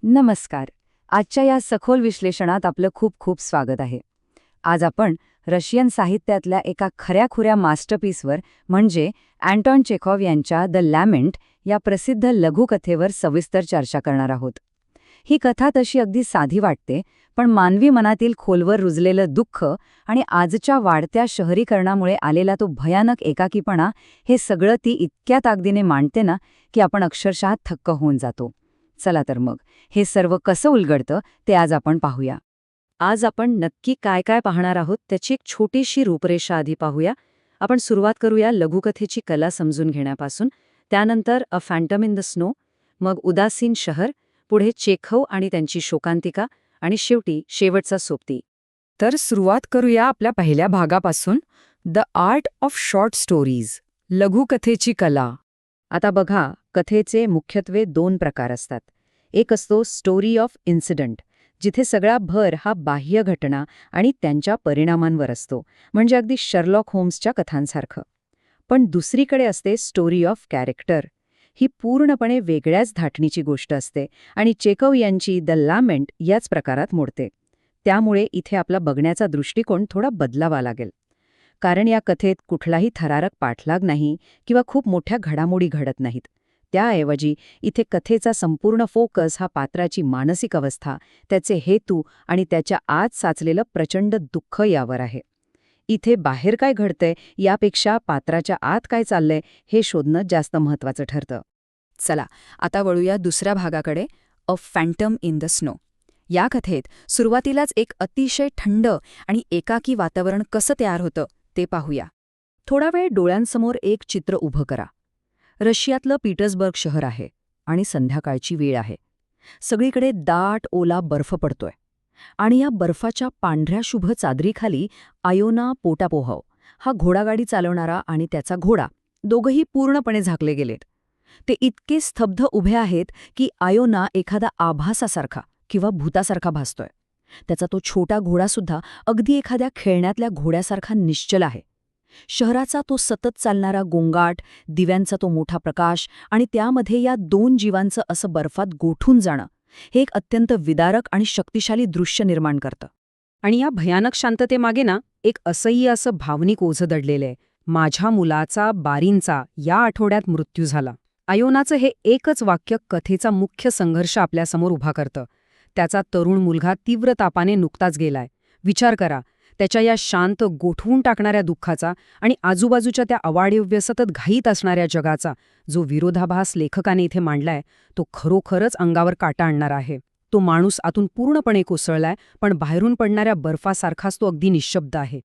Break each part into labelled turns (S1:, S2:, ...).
S1: नमस्कार. आजच्या या सखोल विश्लेषणात आपलं खूप खूप स्वागत आहे. आज आपण रशियन साहित्यातल्या एका खऱ्याखुऱ्या मास्टरपीसवर म्हणजे अँटॉन चेखॉव्ह यांच्या द लॅमेंट या प्रसिद्ध लघुकथेवर सविस्तर चर्चा करणार आहोत. ही कथा तशी अगदी साधी वाटते, पण मानवी मनातील खोलवर रुजलेलं दुःख आणि आजच्या वाढत्या शहरीकरणामुळे आलेला तो भयानक एकाकीपणा हे सगळं ती इतक्या ताकदीने मांडते ना की आपण अक्षरशः थक्क होऊन जातो. चला तर मग हे सर्व कसं उलगडतं ते आज आपण पाहूया. आज आपण नक्की काय काय पाहणार आहोत त्याची एक छोटीशी रूपरेषा आधी पाहूया. आपण सुरुवात करूया लघुकथेची कला समजून घेण्यापासून, त्यानंतर अ फॅन्टम इन द स्नो, मग उदासीन शहर, पुढे चेखव आणि त्यांची शोकांतिका आणि शेवटी शेवटचा सोबती. तर सुरुवात करूया आपल्या पहिल्या भागापासून, the art of short stories, लघुकथेची कला. आता बघा, कथेचे मुख्यत्वे दोन प्रकार असतात. एक असतो स्टोरी ऑफ इन्सिडंट, जिथे सगळा भर हा बाह्य घटना आणि त्यांच्या परिणामांवर असतो, म्हणजे अगदी शर्लॉक होम्सच्या कथांसारखं. पण दुसरीकडे असते स्टोरी ऑफ कॅरेक्टर. ही पूर्णपणे वेगळ्याच धाटणीची गोष्ट असते आणि चेखव यांची द लॅमेंट याच प्रकारात मोडते. त्यामुळे इथे आपला बघण्याचा दृष्टिकोन थोडा बदलावा लागेल. कारण या कथेत कुठलाही थरारक पाठलाग नाही किंवा खूप मोठ्या घडामोडी घडत नाहीत. त्याऐवजी इथे कथेचा संपूर्ण फोकस हा पात्राची मानसिक अवस्था, त्याचे हेतू आणि त्याच्या आत साचलेलं प्रचंड दुःख यावर आहे. इथे बाहेर काय घडतंय यापेक्षा पात्राच्या आत काय चाललंय हे शोधणं जास्त महत्वाचं ठरतं. चला आता वळूया दुसऱ्या भागाकडे, अ फॅन्टम इन द स्नो. या कथेत सुरुवातीलाच एक अतिशय थंड आणि एकाकी वातावरण कसं तयार होतं ते पाहूया. थोडा वेळ डोळ्यांसमोर एक चित्र उभं करा. रशियातलं पीटर्सबर्ग शहर आहे आणि संध्याकाळची वेळ आहे. सगळीकडे दाट ओला बर्फ पडतोय आणि या बर्फाच्या पांढऱ्या शुभ चादरीखाली आयोना पोटापोहव हा घोडागाडी चालवणारा आणि त्याचा घोडा दोघंही पूर्णपणे झाकले गेलेत. ते इतके स्तब्ध उभे आहेत की आयोना एखादा आभासासारखा किंवा भूतासारखा भासतोय. त्याचा तो छोटा घोडासुद्धा अगदी एखाद्या खेळण्यातल्या घोड्यासारखा निश्चल आहे. शहराचा तो सतत चालणारा गोंगाट, दिव्यांचा तो मोठा प्रकाश आणि त्यामध्ये या दोन जीवांचं असं बर्फात गोठून जाणं, हे एक अत्यंत विदारक आणि शक्तिशाली दृश्य निर्माण करतं. आणि या भयानक शांततेमागे ना एक असह्य असं भावनिक ओझं दडलेलं आहे. माझ्या मुलाचा, बारींचा या आठवड्यात मृत्यू झाला. आयोनाचं हे एकच वाक्य कथेचा मुख्य संघर्ष आपल्यासमोर उभा करतं. त्याचा तरुण मुलगा तीव्र तापाने नुकताच गेलाय. विचार करा, त्याच्या या शांत गोठवून टाकणाऱ्या दुःखाचा आणि आजूबाजूच्या त्या अवाढव्य सतत घाईत असणाऱ्या जगाचा जो विरोधाभास लेखकाने इथे मांडलाय, तो खरोखरच अंगावर काटा आणणारा आहे. तो माणूस आतून पूर्णपणे कोसळलाय, पण बाहेरून पडणाऱ्या बर्फासारखाच तो अगदी निःशब्द आहे.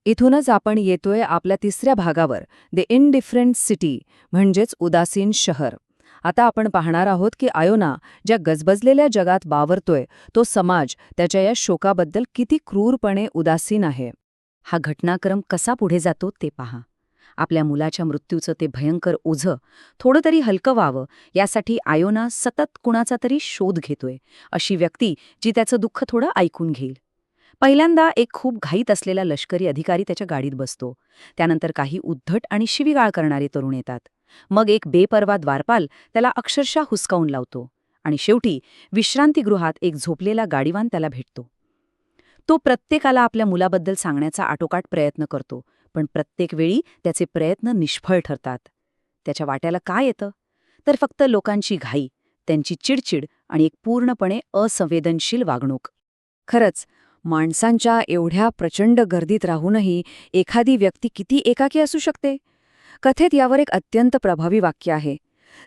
S1: इथूनच आपण येतोय आपल्या तिसऱ्या भागावर, द इनडिफरंट सिटी म्हणजेच उदासीन शहर. आता आपण पाहणार आहोत की आयोना ज्या गजबजलेल्या जगात वावरतोय, तो समाज त्याच्या या शोकाबद्दल किती क्रूरपणे उदासीन आहे. हा घटनाक्रम कसा पुढे जातो ते पहा. आपल्या मुलाच्या मृत्यूचं ते भयंकर ओझं थोडं तरी हलकं व्हावं यासाठी आयोना सतत कुणाचा तरी शोध घेतोय, अशी व्यक्ती जी त्याचं दुःख थोडं ऐकून घेईल. पहिल्यांदा एक खूप घाईत असलेला लष्करी अधिकारी त्याच्या गाडीत बसतो. त्यानंतर काही उद्धट आणि शिवीगाळ करणारे तरुण येतात. मग एक बेपर्वा द्वारपाल त्याला अक्षरशः हुसकावून लावतो आणि शेवटी विश्रांतीगृहात एक झोपलेला गाडीवान त्याला भेटतो. तो प्रत्येकाला आपल्या मुलाबद्दल सांगण्याचा आटोकाट प्रयत्न करतो, पण प्रत्येक वेळी त्याचे प्रयत्न निष्फळ ठरतात. त्याच्या वाट्याला काय येतं तर फक्त लोकांची घाई, त्यांची चिडचिड आणि एक पूर्णपणे असंवेदनशील वागणूक. खरंच, माणसांच्या एवढ्या प्रचंड गर्दीत राहूनही एखादी व्यक्ती किती एकाकी असू शकते. कथेत यावर एक अत्यंत प्रभावी वाक्य आहे.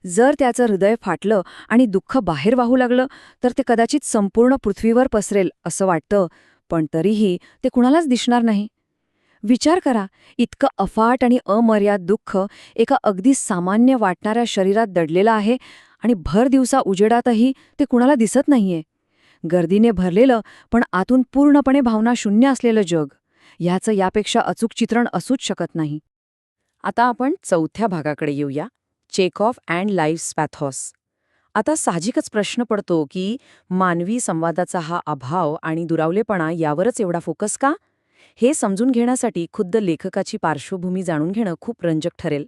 S1: जर त्याचं हृदय फाटलं आणि दुःख बाहेर वाहू लागलं तर ते कदाचित संपूर्ण पृथ्वीवर पसरेल असं वाटतं, पण तरीही ते कुणालाच दिसणार नाही. विचार करा, इतकं अफाट आणि अमर्याद दुःख एका अगदी सामान्य वाटणाऱ्या शरीरात दडलेलं आहे आणि भर दिवसा उजेडातही ते कुणाला दिसत नाहीये. गर्दीने भरलेलं पण आतून पूर्णपणे भावना शून्य असलेलं जग. ह्याचं यापेक्षा अचूक चित्रण असूच शकत नाही. आता आपण चौथ्या भागाकडे येऊया, चेखॉव्ह अँड लाईफ्स पॅथॉस. आता साहजिकच प्रश्न पडतो की मानवी संवादाचा हा अभाव आणि दुरावलेपणा यावरच एवढा फोकस का? हे समजून घेण्यासाठी खुद्द लेखकाची पार्श्वभूमी जाणून घेणं खूप रंजक ठरेल.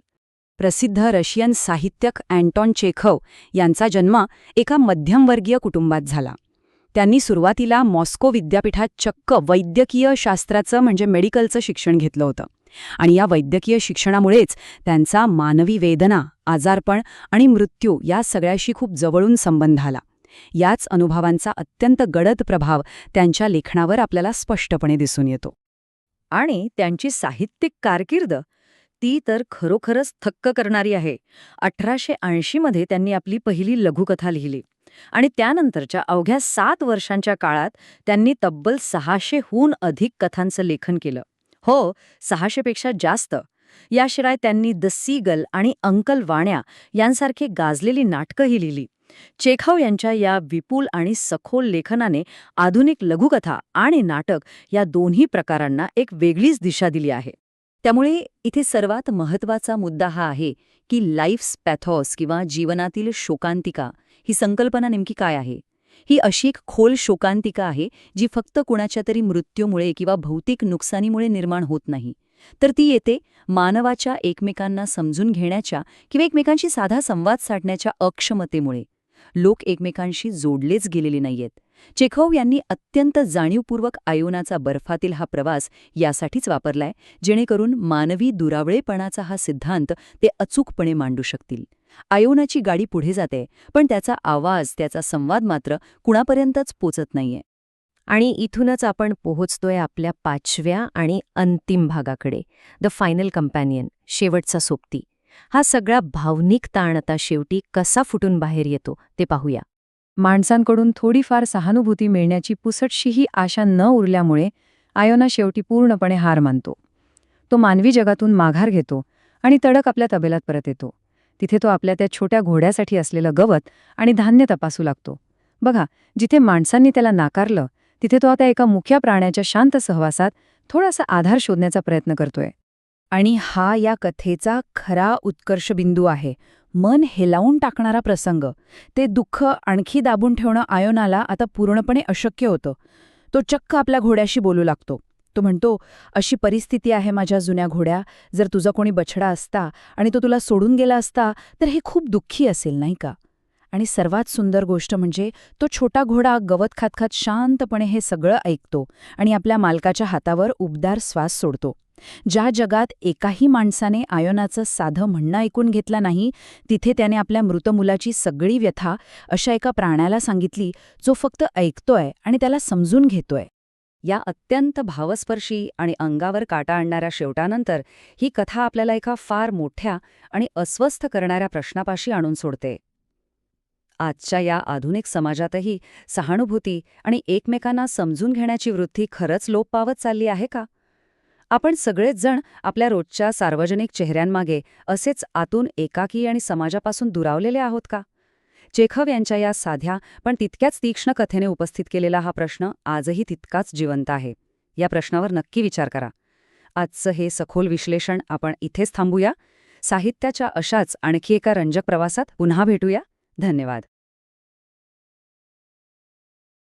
S1: प्रसिद्ध रशियन साहित्यिक अँटॉन चेखव यांचा जन्म एका मध्यमवर्गीय कुटुंबात झाला. त्यांनी सुरुवातीला मॉस्को विद्यापीठात चक्क वैद्यकीय शास्त्राचं म्हणजे मेडिकलचं शिक्षण घेतलं होतं. आणि या वैद्यकीय शिक्षणामुळेच त्यांचा मानवी वेदना, आजारपण आणि मृत्यू या सगळ्याशी खूप जवळून संबंध आला. याच अनुभवांचा अत्यंत गडद प्रभाव त्यांच्या लेखनावर आपल्याला स्पष्टपणे दिसून येतो. आणि त्यांची साहित्यिक कारकीर्द ती तर खरोखरच थक्क करणारी आहे. 1880 मध्ये त्यांनी आपली पहिली लघुकथा लिहिली आणि त्यानंतरच्या अवघ्या 7 वर्षांच्या काळात त्यांनी तब्बल 600हून अधिक कथांचं लेखन केलं. हो, 600 पेक्षा जास्त. याशिवाय त्यांनी द सीगल आणि अंकल वाण्या यांसारखी गाजलेली नाटकंही लिहिली. चेखव यांच्या या विपुल आणि सखोल लेखनाने आधुनिक लघुकथा आणि नाटक या दोन्ही प्रकारांना एक वेगळीच दिशा दिली आहे. त्यामुळे इथे सर्वात महत्त्वाचा मुद्दा हा आहे की लाईफ्स पॅथॉस किंवा जीवनातील शोकांतिका ही संकल्पना नेमकी काय आहे. ही अशी एक खोल शोकांतिका आहे जी फक्त कुणाच्या तरी मृत्यूमुळे किंवा भौतिक नुकसानीमुळे निर्माण होत नाही, तर ती येते मानवाच्या एकमेकांना समजून घेण्याच्या किंवा एकमेकांशी साधा संवाद साधण्याच्या अक्षमतेमुळे. लोक एकमेकांशी जोडलेच गेलेले नाहीयेत. चेखव यांनी अत्यंत जाणीवपूर्वक आयोनाचा बर्फातील हा प्रवास यासाठीच वापरलाय, जेणेकरून मानवी दुरावळेपणाचा हा सिद्धांत ते अचूकपणे मांडू शकतील. आयोनाची गाडी पुढे जाते, पण त्याचा आवाज, त्याचा संवाद मात्र कुणापर्यंतच पोचत नाहीये.
S2: आणि इथूनच आपण पोहोचतोय आपल्या 5व्या आणि अंतिम भागाकडे, द फायनल कंपॅनियन, शेवटचा सोबती. हा सगळा भावनिक ताण आता शेवटी कसा फुटून बाहेर येतो ते पाहूया.
S1: माणसांकडून थोडीफार सहानुभूती मिळण्याची पुसटशीही आशा न उरल्यामुळे आयोना शेवटी पूर्णपणे हार मानतो. तो मानवी जगातून माघार घेतो आणि तडक आपल्या तबेल्यात परत येतो. तिथे तो आपल्या त्या छोट्या घोड्यासाठी असलेलं गवत आणि धान्य तपासू लागतो. बघा, जिथे माणसांनी त्याला नाकारलं तिथे तो आता एका मुख्या प्राण्याच्या शांत सहवासात थोडासा आधार शोधण्याचा प्रयत्न करतोय. आणि हा या कथेचा खरा उत्कर्ष बिंदू आहे. मन हेलावून टाकणारा प्रसंग. ते दुःख आणखी दाबून ठेवणं आयोनाला आता पूर्णपणे अशक्य होतं. तो चक्क आपल्या घोड्याशी बोलू लागतो. तो म्हणतो, अशी परिस्थिती आहे माझ्या जुन्या घोड्या, जर तुझा कोणी बछडा असता आणि तो तुला सोडून गेला असता तर हे खूप दुःखी असेल, नाही का? आणि सर्वात सुंदर गोष्ट म्हणजे तो छोटा घोडा गवत खात खात शांतपणे हे सगळं ऐकतो आणि आपल्या मालकाच्या हातावर उबदार श्वास सोडतो. ज्या जगात एकाही माणसाने आयोनाचं साधं म्हणणं ऐकून घेतलं नाही, तिथे त्याने आपल्या मृत मुलाची सगळी व्यथा अशा एका प्राण्याला सांगितली, जो फक्त ऐकतोय आणि त्याला समजून घेतोय. या अत्यंत भावस्पर्शी आणि अंगावर काटा आणणाऱ्या शेवटानंतर ही कथा आपल्याला एका फार मोठ्या आणि अस्वस्थ करणाऱ्या प्रश्नापाशी आणून सोडते. आजच्या या आधुनिक समाजातही सहानुभूती आणि एकमेकांना समजून घेण्याची वृत्ती खरंच लोप पावत चालली आहे का? आपण सगळेच जण आपल्या रोजच्या सार्वजनिक चेहऱ्यांमागे असेच आतून एकाकी आणि समाजापासून दुरावलेले आहोत का? चेखव यांच्या या साध्या पण तितक्याच तीक्ष्ण कथेने उपस्थित केलेला हा प्रश्न आजही तितकाच जिवंत आहे. या प्रश्नावर नक्की विचार करा. आजचं हे सखोल विश्लेषण आपण इथेच थांबूया. साहित्याच्या अशाच आणखी एका रंजक प्रवासात पुन्हा भेटूया. धन्यवाद.